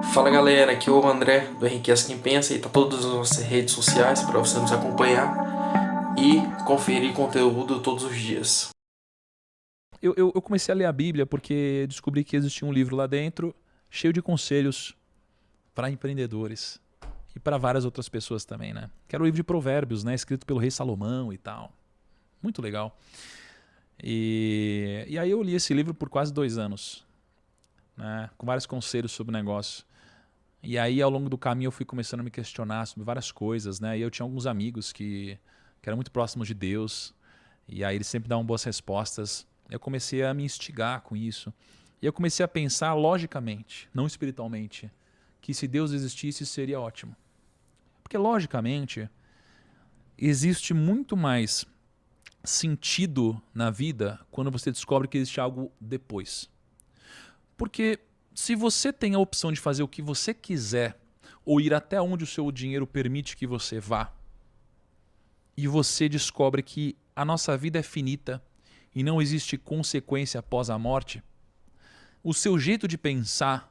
Fala galera, aqui é o André do Henriquece Quem Pensa e tá todas as nossas redes sociais para você nos acompanhar e conferir conteúdo todos os dias. Eu comecei a ler a Bíblia porque descobri que existia um livro lá dentro cheio de conselhos para empreendedores e para várias outras pessoas também, né? Que era o livro de Provérbios, né? Escrito pelo rei Salomão e tal. Muito legal. E aí eu li esse livro por quase 2 anos, né? Com vários conselhos sobre o negócio. E aí ao longo do caminho eu fui começando a me questionar sobre várias coisas, né? E eu tinha alguns amigos que eram muito próximos de Deus. E aí eles sempre davam boas respostas. Eu comecei a me instigar com isso. E eu comecei a pensar logicamente, não espiritualmente, que se Deus existisse seria ótimo. Porque logicamente existe muito mais sentido na vida quando você descobre que existe algo depois. Porque se você tem a opção de fazer o que você quiser ou ir até onde o seu dinheiro permite que você vá, e você descobre que a nossa vida é finita e não existe consequência após a morte, o seu jeito de pensar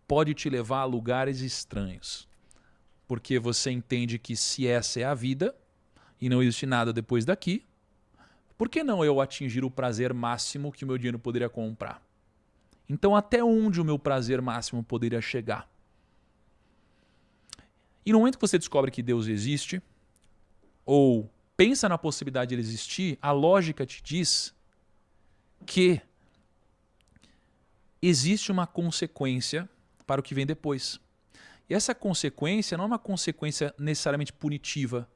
pode te levar a lugares estranhos. Porque você entende que se essa é a vida e não existe nada depois daqui, por que não eu atingir o prazer máximo que o meu dinheiro poderia comprar? Então até onde o meu prazer máximo poderia chegar? E no momento que você descobre que Deus existe, ou pensa na possibilidade de ele existir, a lógica te diz que existe uma consequência para o que vem depois. E essa consequência não é uma consequência necessariamente punitiva,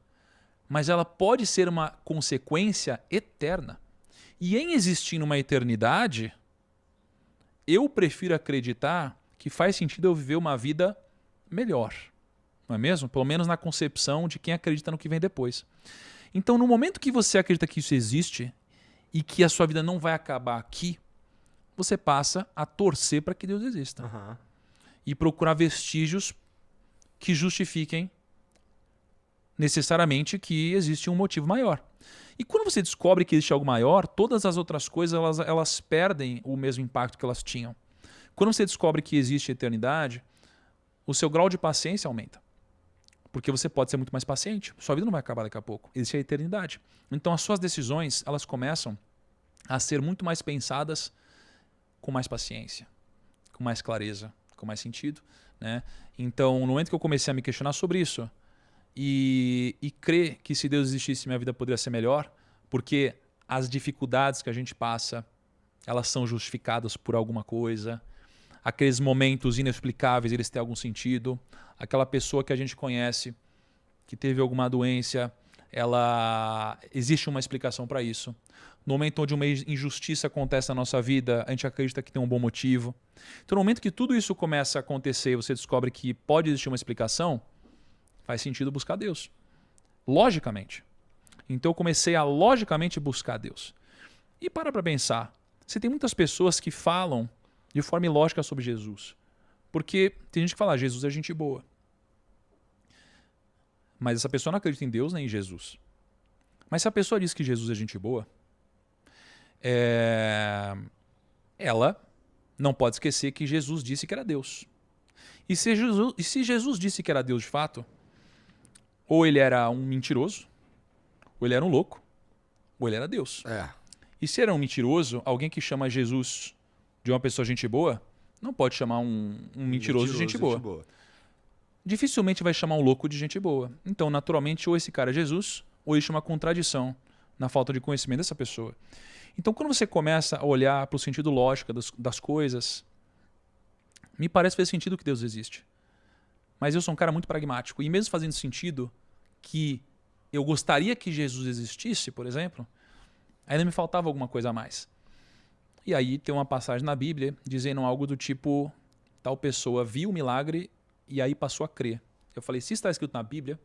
mas ela pode ser uma consequência eterna. E em existir uma eternidade, eu prefiro acreditar que faz sentido eu viver uma vida melhor. Não é mesmo? Pelo menos na concepção de quem acredita no que vem depois. Então, no momento que você acredita que isso existe e que a sua vida não vai acabar aqui, você passa a torcer para que Deus exista. Aham. E procurar vestígios que justifiquem necessariamente que existe um motivo maior. E quando você descobre que existe algo maior, todas as outras coisas elas perdem o mesmo impacto que elas tinham. Quando você descobre que existe eternidade, o seu grau de paciência aumenta. Porque você pode ser muito mais paciente. Sua vida não vai acabar daqui a pouco. Existe a eternidade. Então as suas decisões elas começam a ser muito mais pensadas com mais paciência, com mais clareza, com mais sentido, né? Então, no momento que eu comecei a me questionar sobre isso e crer que se Deus existisse minha vida poderia ser melhor, porque as dificuldades que a gente passa, elas são justificadas por alguma coisa, aqueles momentos inexplicáveis, eles têm algum sentido, aquela pessoa que a gente conhece, que teve alguma doença, existe uma explicação para isso. No momento onde uma injustiça acontece na nossa vida, a gente acredita que tem um bom motivo. Então, no momento que tudo isso começa a acontecer e você descobre que pode existir uma explicação, faz sentido buscar Deus. Logicamente. Então, eu comecei a logicamente buscar Deus. E para pensar, você tem muitas pessoas que falam de forma ilógica sobre Jesus. Porque tem gente que fala, Jesus é gente boa. Mas essa pessoa não acredita em Deus nem em Jesus. Mas se a pessoa diz que Jesus é gente boa, ela não pode esquecer que Jesus disse que era Deus. E se Jesus disse que era Deus de fato, ou ele era um mentiroso, ou ele era um louco, ou ele era Deus. É. E se era um mentiroso, alguém que chama Jesus de uma pessoa gente boa, não pode chamar um mentiroso de gente boa. Dificilmente vai chamar um louco de gente boa. Então, naturalmente, ou esse cara é Jesus, ou existe uma contradição na falta de conhecimento dessa pessoa. Então, quando você começa a olhar para o sentido lógico das coisas, me parece fazer sentido que Deus existe. Mas eu sou um cara muito pragmático. E mesmo fazendo sentido que eu gostaria que Jesus existisse, por exemplo, ainda me faltava alguma coisa a mais. E aí tem uma passagem na Bíblia dizendo algo do tipo, tal pessoa viu o milagre e aí passou a crer. Eu falei, se está escrito na Bíblia,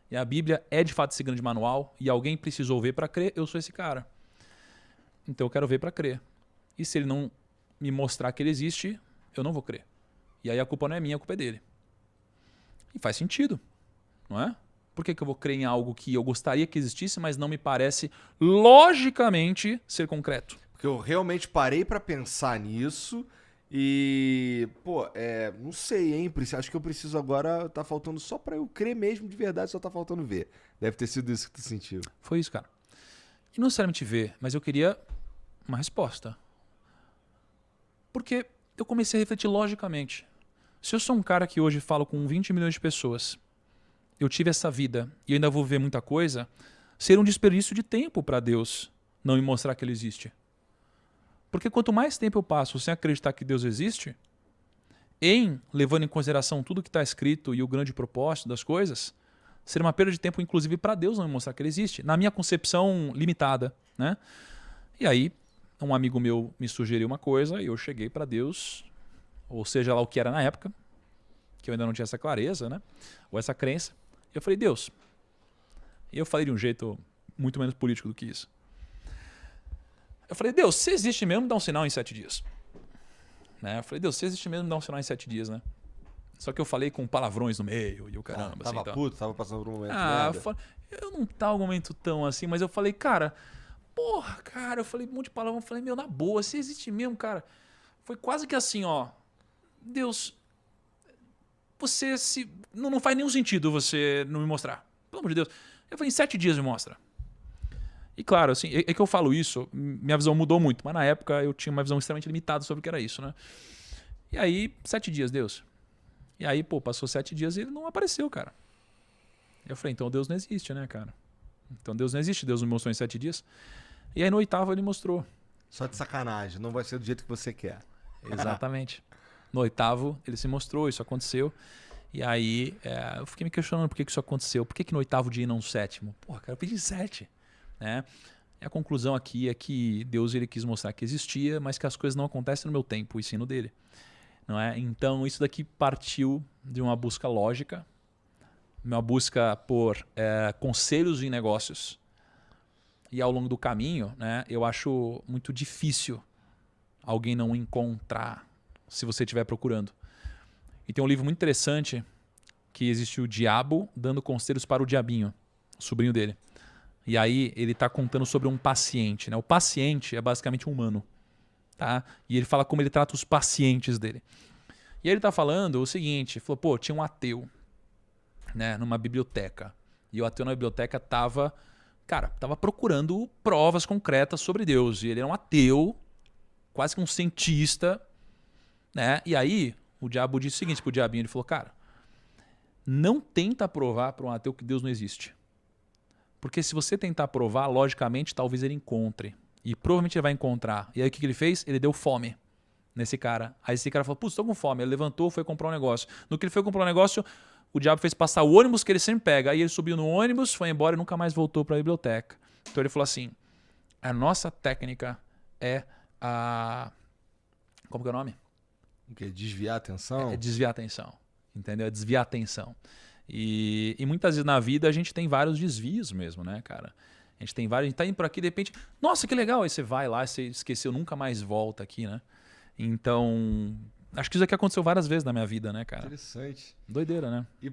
e a Bíblia é de fato esse grande manual, e alguém precisou ver para crer, eu sou esse cara. Então eu quero ver para crer. E se ele não me mostrar que ele existe, eu não vou crer. E aí a culpa não é minha, a culpa é dele. E faz sentido, não é? Por que eu vou crer em algo que eu gostaria que existisse, mas não me parece logicamente ser concreto? Porque eu realmente parei pra pensar nisso E, pô, não sei, hein? Acho que eu preciso agora. Tá faltando só pra eu crer mesmo de verdade, só tá faltando ver. Deve ter sido isso que tu sentiu. Foi isso, cara. E não necessariamente ver, mas eu queria uma resposta. Porque eu comecei a refletir logicamente. Se eu sou um cara que hoje falo com 20 milhões de pessoas, eu tive essa vida e eu ainda vou ver muita coisa, seria um desperdício de tempo para Deus não me mostrar que Ele existe. Porque quanto mais tempo eu passo sem acreditar que Deus existe, levando em consideração tudo que está escrito e o grande propósito das coisas, seria uma perda de tempo, inclusive, para Deus não me mostrar que Ele existe, na minha concepção limitada, né? E aí, um amigo meu me sugeriu uma coisa e eu cheguei para Deus, ou seja lá o que era na época, que eu ainda não tinha essa clareza, né? Ou essa crença. Eu falei, Deus. E eu falei de um jeito muito menos político do que isso. Eu falei, Deus, se existe mesmo, dá um sinal em 7 dias. Né? Eu falei, Deus, se existe mesmo, dá um sinal em 7 dias, né? Só que eu falei com palavrões no meio e o caramba. Tava assim, puto, tava passando por um momento eu não tava um momento tão assim, mas eu falei, cara, porra, cara, eu falei um monte de palavrão, eu falei, meu, na boa, se existe mesmo, cara. Foi quase que assim, ó, Deus, você se... Não faz nenhum sentido você não me mostrar. Pelo amor de Deus. Eu falei, em 7 dias me mostra. E claro, assim, é que eu falo isso, minha visão mudou muito, mas na época eu tinha uma visão extremamente limitada sobre o que era isso, né? E aí, 7 dias, Deus. E aí, pô, passou 7 dias e ele não apareceu, cara. Eu falei, então Deus não existe, né, cara? Então Deus não existe, Deus me mostrou em 7 dias. E aí no 8º ele mostrou. Só de sacanagem, não vai ser do jeito que você quer. Exatamente. No 8º ele se mostrou, isso aconteceu. E aí eu fiquei me questionando por que isso aconteceu. Por que no 8º dia e não no 7º? Porra, cara, eu pedi 7. Né? E a conclusão aqui é que Deus ele quis mostrar que existia, mas que as coisas não acontecem no meu tempo, e sim no dele. Não é? Então isso daqui partiu de uma busca lógica, uma busca por conselhos em negócios. E ao longo do caminho, né, eu acho muito difícil alguém não encontrar se você estiver procurando. E tem um livro muito interessante que existe o Diabo dando conselhos para o Diabinho, o sobrinho dele. E aí ele está contando sobre um paciente. Né? O paciente é basicamente um humano. Tá? E ele fala como ele trata os pacientes dele. E aí ele está falando o seguinte, falou, pô, tinha um ateu, né, numa biblioteca. E o ateu na biblioteca estava procurando provas concretas sobre Deus. E ele era um ateu, quase que um cientista. Né? E aí o diabo disse o seguinte pro diabinho, ele falou, cara, não tenta provar para um ateu que Deus não existe. Porque se você tentar provar, logicamente, talvez ele encontre. E provavelmente ele vai encontrar. E aí o que ele fez? Ele deu fome nesse cara. Aí esse cara falou, putz, estou com fome. Ele levantou, foi comprar um negócio. No que ele foi comprar um negócio, o diabo fez passar o ônibus que ele sempre pega. Aí ele subiu no ônibus, foi embora e nunca mais voltou para a biblioteca. Então ele falou assim, a nossa técnica é a... Como que é o nome? O quê? Desviar a atenção? É desviar a atenção. Entendeu? É desviar a atenção. E muitas vezes na vida a gente tem vários desvios mesmo, né, cara? A gente tem vários, a gente tá indo por aqui, de repente, nossa, que legal, aí você vai lá, você esqueceu, nunca mais volta aqui, né? Então, acho que isso aqui aconteceu várias vezes na minha vida, né, cara? Interessante. Doideira, né? E